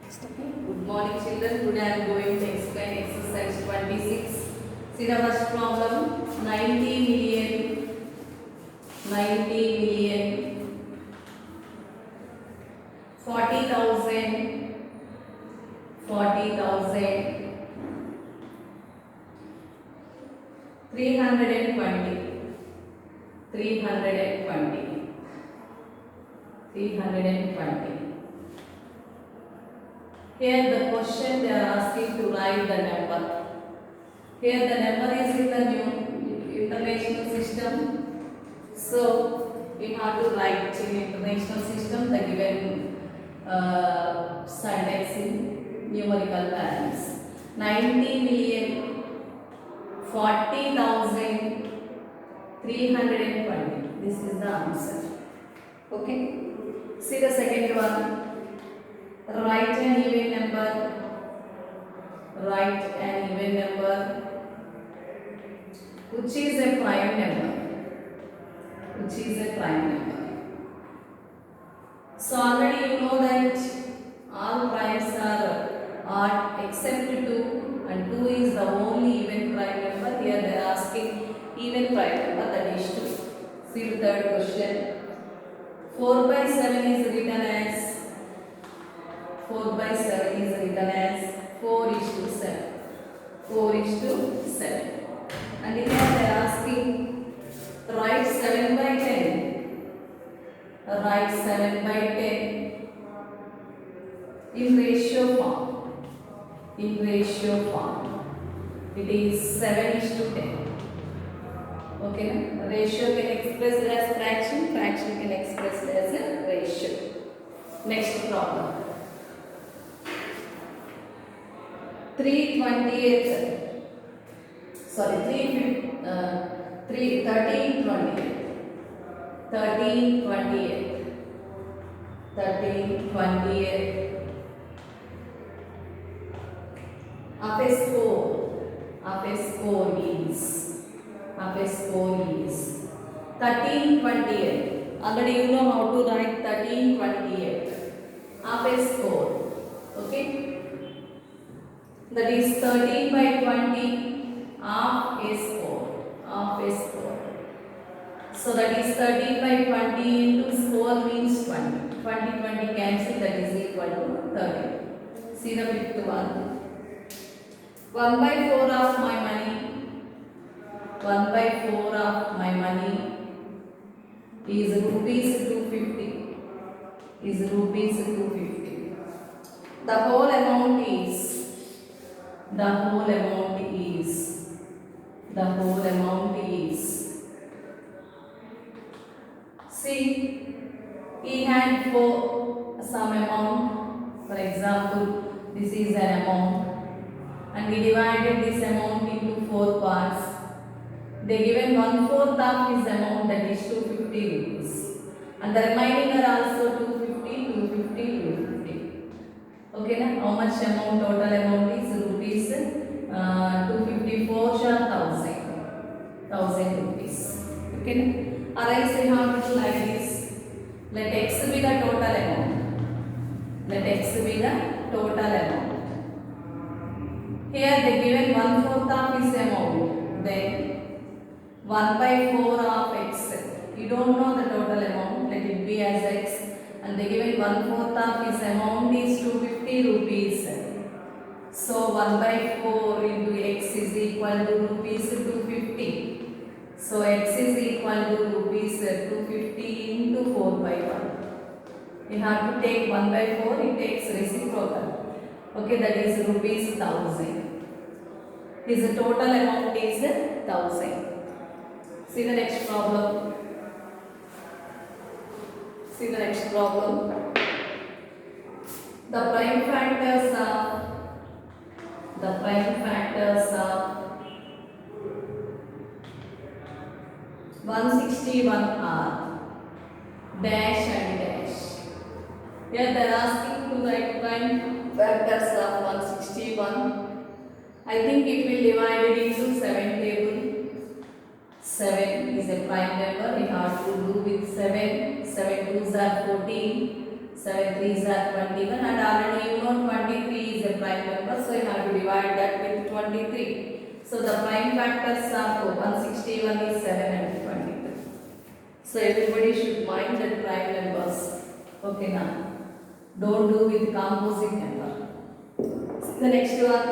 Good morning children. Today I am going to explain exercise 26. See the first problem. 90,000,000 40,000 320 320. Here the question they are asking to write the number. Here the number is in the new international system. So we have to write in international system the given syntax in numerical values. 90,040,320. This is the answer. Okay. See the second one. Write an even number. Write an even number which is a prime number. Which is a prime number. So already you know that all primes are odd except 2, and 2 is the only even prime number. Here they are asking even prime number, that is 2. See the third question. 4 by 7 is written as 4 by 7 is written as 4:7. 4:7. And here they are asking write 7 by 10. Write 7 by 10 in ratio form. In ratio form. It is 7:10. Okay, ratio can express as fraction, fraction can express as a ratio. Next problem. 1328 of a score is 1328. Already you know how to write 1328 of a score. Okay, that is 13 by 20 of a score. So that is 13 by 20 into score means 20. 20 cancel, that is equal to 30. See the fifth one. 1 by 4 of my money. 1 by 4 of my money is rupees 250. The whole amount is see, he had some amount. For example, this is an amount, and we divided this amount into 4 parts. They given 1/4 of his amount, that is 250 rupees, and the remaining are also 250. Okay, now how much amount, total amount is rupees 254 shall 1000 rupees. Okay, now arise we have to like this. Let x be the total amount. Here they given 1/4 of his amount. Then 1 by 4 of x. You don't know the total amount. Let it be as x. And they given 1/4 of his amount is 250 rupees. So 1 by 4 into x is equal to rupees 250. So x is equal to rupees 250 into 4 by 1. You have to take 1 by 4, it takes reciprocal. Okay, that is rupees 1000. His total amount is 1000. See the next problem. The prime factors of 161 are dash and dash. Here they are asking to write prime factors of 161. I think it will divide it into 7 table. 7 is a prime number. We have to do with 7. 7 2s are 14. 7 3s are 21, and already you know 21 divide that with 23. So the prime factors are 161 is 7 and 23. So everybody should mind the prime numbers. Okay now. Don't do with composite number. The next one.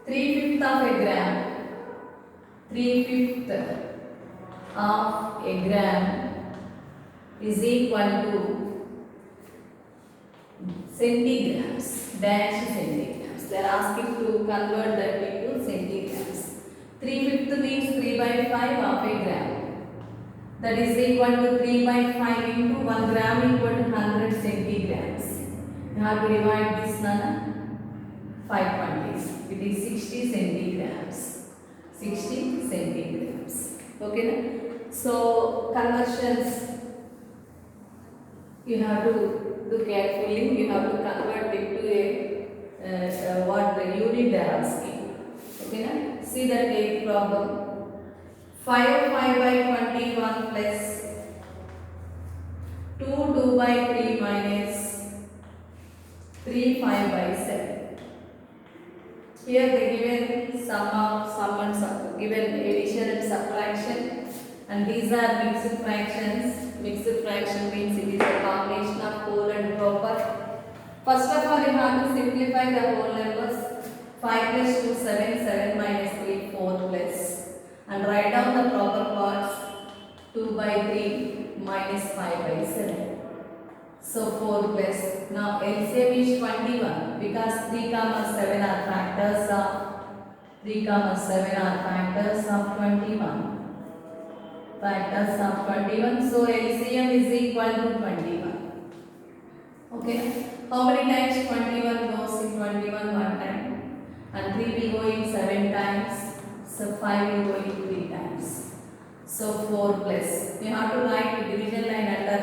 3/5 of a gram. 3/5 of a gram is equal to centigrams, dash centigrams. They are asking to convert that into centigrams. 3/5 means 3/5 of a gram. That is equal to 3/5 into 1 gram equal to 100 centigrams. You have to divide this now 5 quantities. It is 60 centigrams. 60 centigrams. Okay. So conversions you have to do carefully. You have to convert it to a what the unit they are asking. Okay. See that 8th problem. 5/5/21 plus 2/2/3 minus 3/5/7. Here they given sum and given addition and subtraction, and these are mixed fractions. Mixed fraction means it is a combination of whole and proper. First of all, you have to simplify the whole numbers. 5 plus 2 7, 7 minus 3 4 plus, and write down the proper parts. 2/3 minus 5/7. So 4 plus. Now LCM is 21 because 3, 7 are factors of 3, 7 are factors of 21. Factors of 21. So LCM is equal to 21. Okay. How many times 21 goes in 21? 1 time. And 3 will go in 7 times. So 5 will go in 3 times. So 4 plus. You have to write the division line under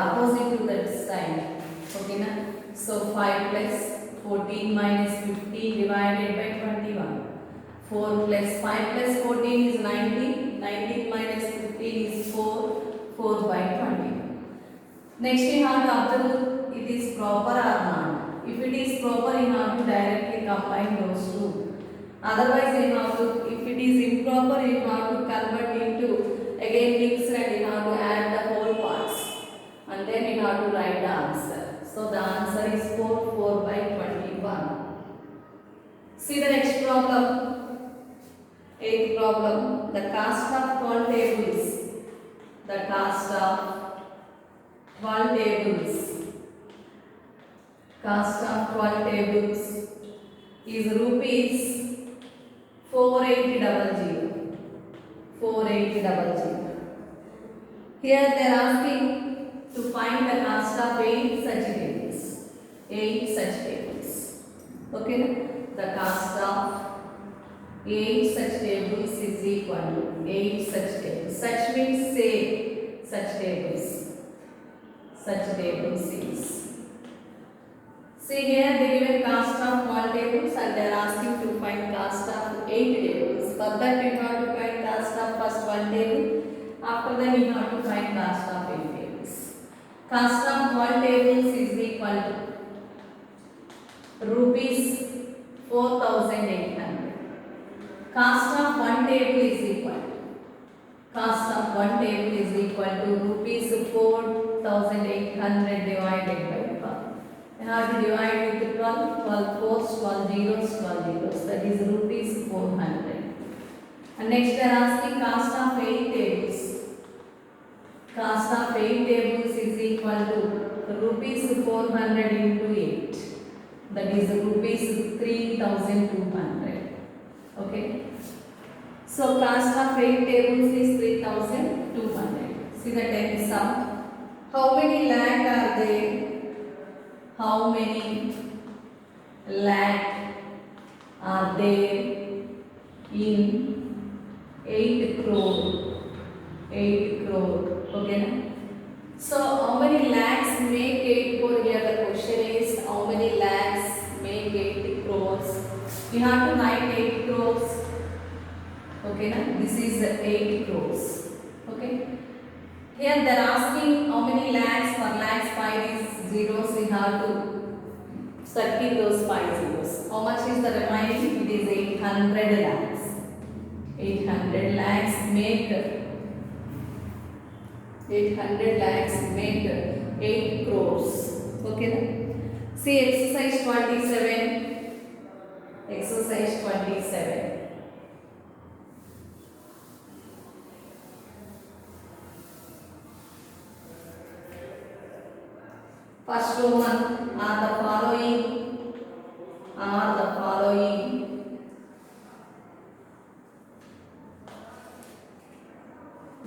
opposite to that sign. Okay na? So 5 plus 14 minus 15 divided by 21. 4 plus 5 plus 14 is 19. 19 minus 15 is 4. 4/20. Next you have to observe it is proper or not. If it is proper, you have to directly combine those two. Otherwise, you have to, if it is improper, you have to convert into again mixed and you have to add the whole parts. And then you have to write the answer. So the answer is 4/21. See the next problem. 8th problem. The cost of 12 tables. The cost of 12 tables. Cost of 12 tables is rupees 4800. 4800. Here they are asking to find the cost of 8 such tables. 8 such tables. Okay. The cost of 8 such tables is equal to 8 such tables. Such means say such tables. Such tables is. See here they given cost of 1 tables and they are asking to find cost of 8 tables. For that you have to find cost of first 1 table. After that you have to find cost of 8 tables. Cost of 1 tables is equal to rupees 4,800. Cost of 1 table is equal. Cost of 1 table is equal to rupees 4,800 divided by 12. You have to divide with 12, 12 fours, 12 zeros, 12 zeros. That is rupees 400. And next they are asking cost of 8 tables. Cost of 8 tables is equal to rupees 400 into 8. That is rupees 3,200. Okay. So cost of 8 tables is 3,200. See the 10th sum. How many lakh are there? How many lakh are there in 8 crore? 8 crore. Okay. So how many lakhs make 8 crore? Here the question is how many lakhs make 8 crores? You have to write 8 crores. Okay, na? This is 8 crores. Okay. Here they are asking how many lakhs. For lakhs 5 is zeros. We have to Stuck in those 5 zeros. How much is the remaining? It is 800 lakhs. 800 lakhs make 8 crores. Okay. See exercise 27. Exercise 27. First Roman are the following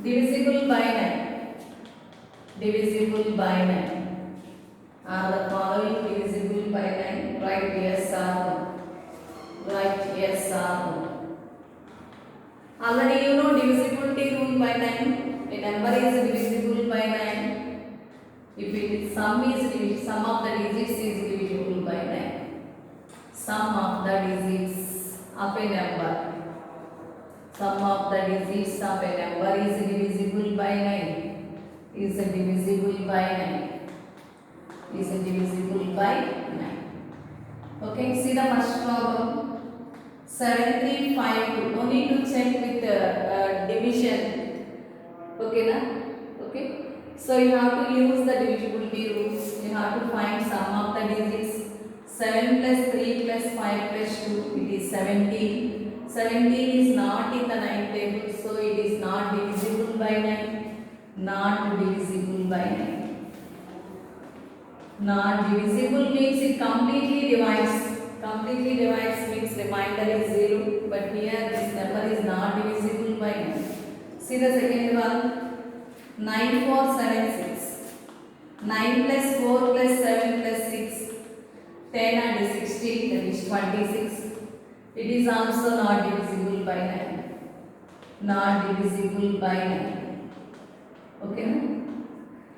divisible by 9. Divisible by 9. Are the following divisible by 9? Write yes or no. Write yes or no. Already you know divisibility rule by 9. A number is divisible by 9 if its sum of the digits is divisible by 9. Sum of the digits of a number. Sum of the digits of a number is divisible by 9. Is divisible by 9. Is divisible by 9. Okay, see the first problem. 7352. No need to check with division. Okay, na? Okay. So you have to use the divisibility rules. You have to find sum of the digits. 7 plus 3 plus 5 plus 2. It is 17. 17 is not in the 9th table, so it is not divisible by 9. Not divisible by 9. Not divisible means it completely divides. Completely divides means remainder is 0. But here this number is not divisible by 9. See the second one. 9476. 9 plus 4 plus 7 plus 6. 10 and 16, that is 26. It is also not divisible by 9. Not divisible by 9. Okay.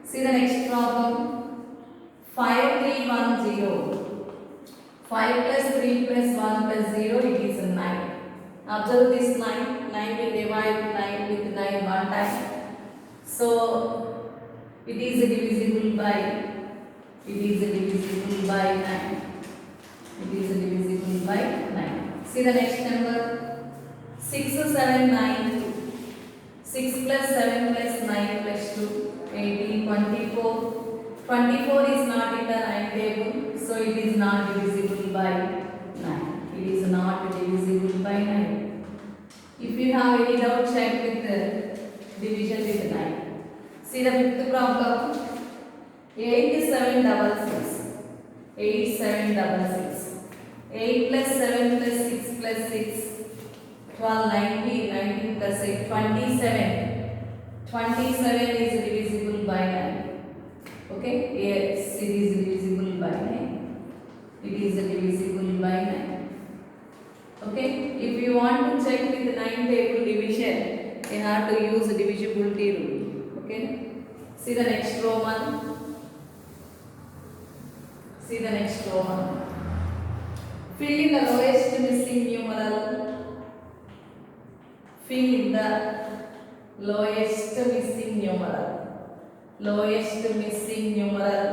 See the next problem. 5310. 5 plus 3 plus 1 plus 0, it is 9. Observe this 9. 9 will divide 9 with 9 one time. So it is divisible by 9. It is divisible by 9. See the next number. 6792. 6 plus 7 plus 9 plus 2. 18, 24. 24 is not in the 9th table, so it is not divisible by 9. It is not divisible by 9. If you have any doubt, check with the division with 9. See the fifth problem. 8766. 8766. 8 plus 7 plus 6 plus 6. 12, 19, 19 plus 8, 27. 27 is divisible by 9. Okay, yes, it is divisible by 9. It is divisible by 9. Okay, if you want to check with the 9th table division, you have to use the divisibility rule. Okay, see the next Roman. See the next Roman. Fill in the lowest missing numeral. Fill in the lowest missing numeral. Lowest missing numeral.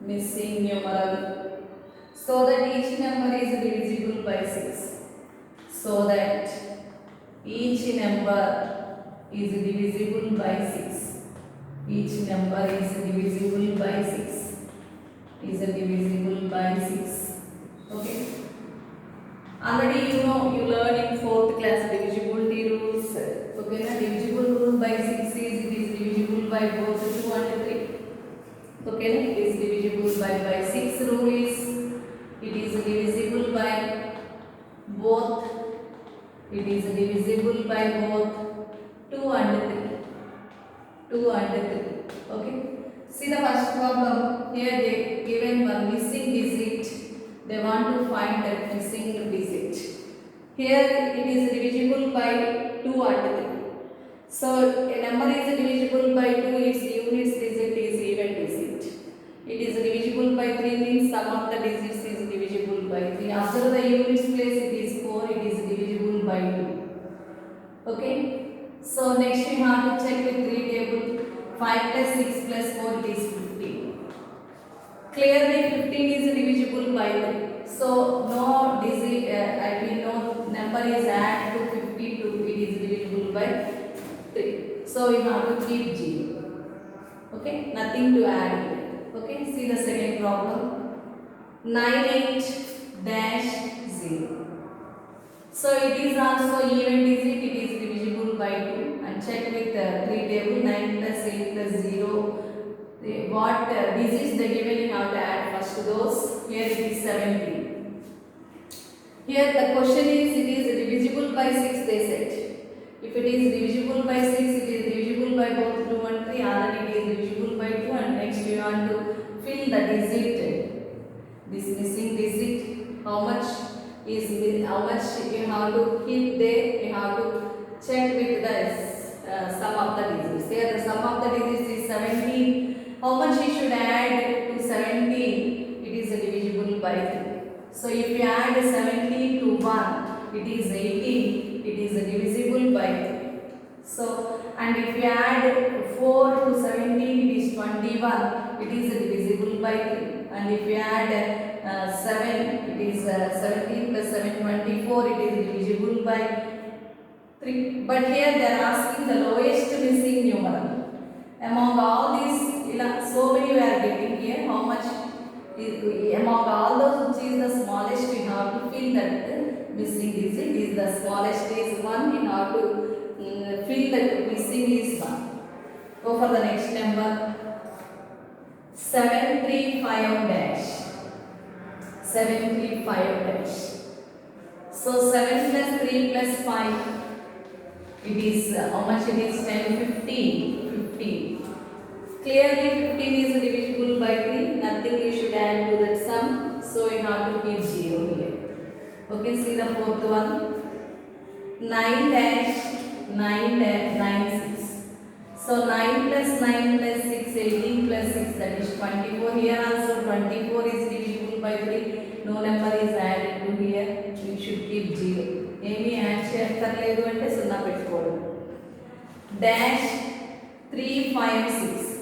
Missing numeral. So that each number is divisible by 6. So that each number is divisible by 6. Each number is divisible by 6. Is divisible by 6. Okay. Already you know, you learned in 4th class divisibility rules. Okay, na divisible rule by 6 is it is divisible by both 2 and 3. Okay, na it is divisible by 6 rule is it is divisible by both. It is divisible by both 2 and 3. 2 and 3. Okay. See the first problem. Here they given one missing digit. They want to find that missing digit. Here it is divisible by 2 and 3. So a number is divisible by 2, its units digit is even digit. It is divisible by 3 means sum of the digits is divisible by 3. After the units place it is 4, it is divisible by 2. Okay. So next we have to check with 3 table. 5 plus 6 plus 4 it is 15. Clearly 15 is divisible by 3. So no no number is add to 52, it is divisible by 3. So we have to keep 0. Okay, nothing to add here. Okay, see the second problem. 98 dash 0. So it is also even digit, it is divisible by 2, and check with the 3 table. 9 plus 8 plus 0. What digits they given, you have to add first to those. Here it is 17. Here the question is, it is divisible by 6, they said. If it is divisible by 6, it is divisible by both 2 and 3, and then it is divisible by 2, and next you want to fill the digit. This missing digit, how much you have to keep there, you have to check with the sum of the digits. Here the sum of the digits is 17. How much you should add to 17? It is divisible by 3. So if you add 17 to 1, it is 18. It is divisible by 3. So, and if you add 4 to 17, it is 21. It is divisible by 3. And if you add 7, it is 17 plus 7, 24. It is divisible by 3. But here they are asking the lowest missing numeral. Among all these, so many we are getting here. How much is, among all those, which is the smallest, we have to fill that missing digit. Is the smallest is 1. We have to fill that missing is 1. Go for the next number. 735 dash. 735 dash. So 7 plus 3 plus 5. It is how much it is? 10, 15. 15. Clearly 15 is divisible by 3. Nothing you should add to that sum. So you have to keep 0 here. Okay, see the fourth one. 9 dash 9 dash 9 6. So 9 plus 9 plus 6, 18 plus 6, that is 24. Here also 24 is divisible by 3. No number is added to here. You should keep 0. Amy add cheyakkarledu ante 0 pettukodu. Dash 3 5 6.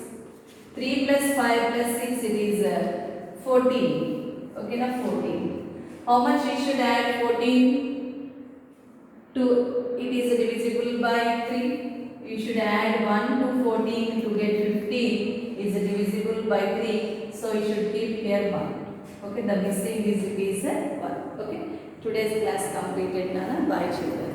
3 plus 5 plus 6, it is 14. Okay, now 14. How much we should add 14 to, it is divisible by 3. You should add 1 to 14 to get 15 is divisible by 3. So you should keep here 1. Okay, the missing digit is 1. Okay, today's class completed. Nana. Bye children.